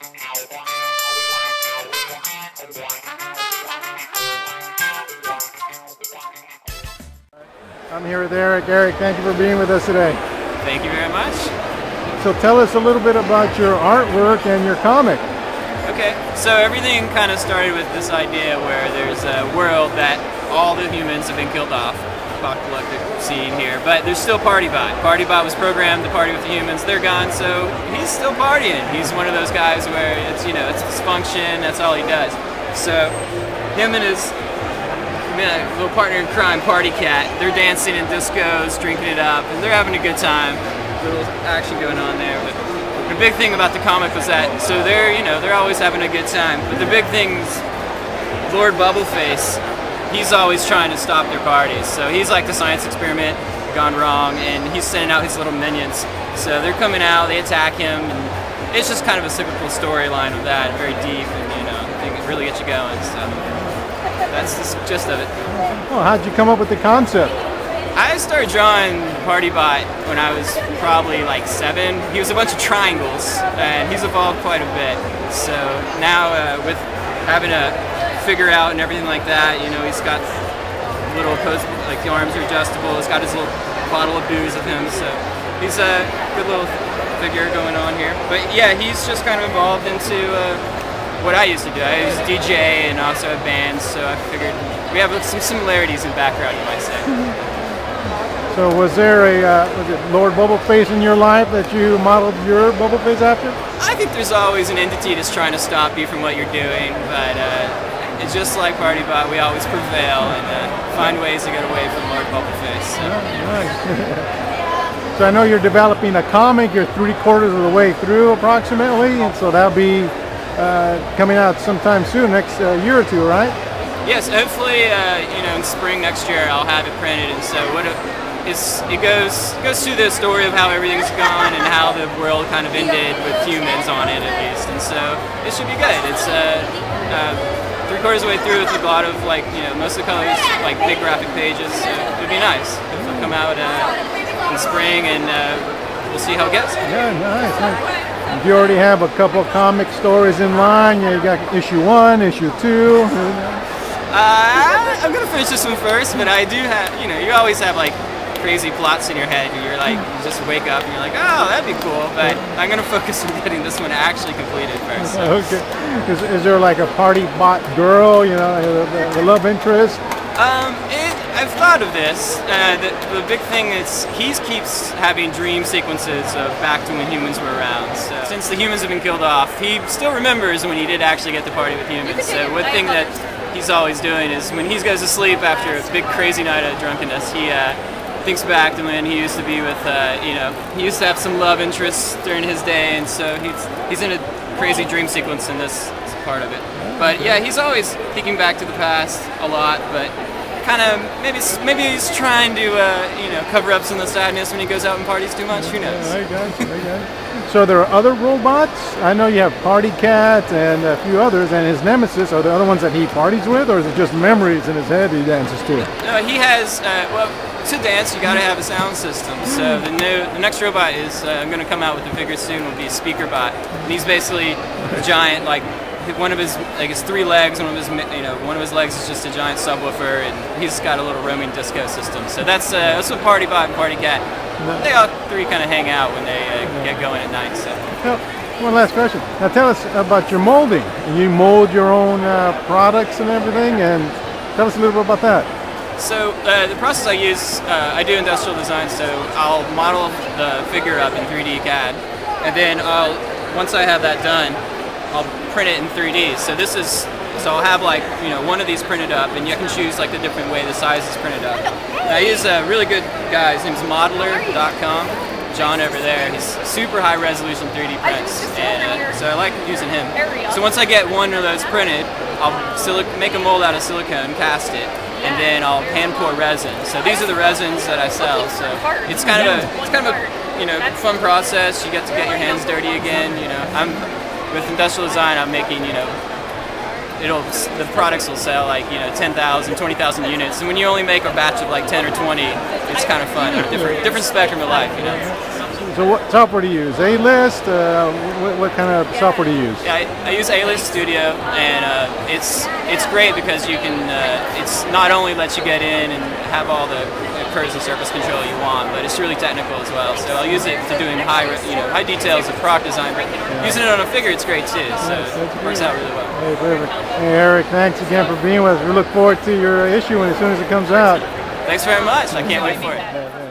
I'm here with Eric. Eric, thank you for being with us today. Thank you very much. So tell us a little bit about your artwork and your comic. Okay, so everything kind of started with this idea where there's a world that all the humans have been killed off. Apocalyptic scene here, but there's still Partybot. Partybot was programmed to party with the humans. They're gone, so he's still partying. He's one of those guys where it's, you know, it's dysfunction. That's all he does. So him and his little partner in crime, Party Cat, they're dancing in discos, drinking it up, and they're having a good time. Little action going on there. But the big thing about the comic was that, so they're, you know, they're always having a good time. But the big thing's Lord Bubbleface. He's always trying to stop their parties. So he's like the science experiment gone wrong, and he's sending out his little minions. So they're coming out, they attack him, and it's just kind of a cyclical storyline of that, very deep, and you know, I think it really gets you going. So that's the gist of it. Oh, how'd you come up with the concept? I started drawing Partybot when I was probably like 7. He was a bunch of triangles, and he's evolved quite a bit. So now with having a figure out and everything like that, you know, he's got little like the arms are adjustable. He's got his little bottle of booze with him, so he's a good little figure going on here. But yeah, he's just kind of evolved into what I used to do. I used to DJ and also have bands, so I figured we have some similarities in background, you might say. So was there was it Lord Bubbleface in your life that you modeled your Bubbleface after? I think there's always an entity that's trying to stop you from what you're doing, but it's just like Partybot, we always prevail and find ways to get away from Lord Bubbleface. So. Oh, nice. So I know you're developing a comic, you're 3/4 of the way through approximately, and so that'll be coming out sometime soon, next year or two, right? Yes, hopefully, you know, in spring next year I'll have it printed, and so it goes through the story of how everything's gone and how the world kind of ended with humans on it at least, and so it should be good. It's 3/4 of the way through with a lot of, like, you know, most of the colors like big graphic pages, so it'd be nice. It'll come out in spring, and we'll see how it gets. Yeah, nice. Do you already have a couple of comic stories in line? You got issue 1, issue 2? I'm gonna finish this one first, but I do have, you know, you always have like crazy plots in your head, and you're like, you just wake up and you're like, oh, that'd be cool, but I'm gonna focus on getting this one actually completed first. So. Okay. Is there like a Partybot girl, you know, the love interest? I've thought of this. The big thing is he keeps having dream sequences of back to when humans were around. So since the humans have been killed off, he still remembers when he did actually get to party with humans. So one thing that he's always doing is when he goes to sleep after a big crazy night of drunkenness, he thinks back to when he used to be with, you know, he used to have some love interests during his day, and so he's in a crazy dream sequence in this part of it. But yeah, he's always thinking back to the past a lot, but kind of maybe he's trying to you know, cover up some of the sadness when he goes out and parties too much. Who knows? I got you. So there are other robots. I know you have Party Cat and a few others, and his nemesis. Are there other ones that he parties with, or is it just memories in his head he dances to? No, he has. Well, to dance, you got to have a sound system. So the next robot is I'm going to come out with the figure soon. Will be a speaker bot, and he's basically a giant, like. One of his, like, his 3 legs, one of his legs is just a giant subwoofer, and he's got a little roaming disco system. So that's what Partybot and Party Cat, they all 3 kind of hang out when they get going at night. So. One last question. Now tell us about your molding. You mold your own products and everything, and tell us a little bit about that. So the process I use, I do industrial design, so I'll model the figure up in 3D CAD, and then once I have that done, I'll print it in 3D. So I'll have, like, you know, one of these printed up, and you can choose like the different way the size is printed up. And I use a really good guy. His name's modeler.com. John over there. He's super high resolution 3D prints, and so I like using him. So once I get one of those printed, I'll make a mold out of silicone, cast it, and then I'll hand pour resin. So these are the resins that I sell. So it's kind of a you know, fun process. You get to get your hands dirty again. You know, with industrial design, I'm making, you know, the products will sell like, you know, 10,000, 20,000 units, and when you only make a batch of like 10 or 20, it's kind of fun. Different spectrum of life, you know. So what software do you use? A-List? What kind of software do you use? Yeah, I use A-List Studio, and it's great because you can. It's not only lets you get in and have all the curves and surface control you want, but it's really technical as well. So I'll use it for doing high details of product design. But using it on a figure, it's great too. So it works out really well. Hey, perfect. Hey, Eric, thanks again for being with us. We look forward to your issue as soon as it comes out. Thanks very much. I can't wait for it.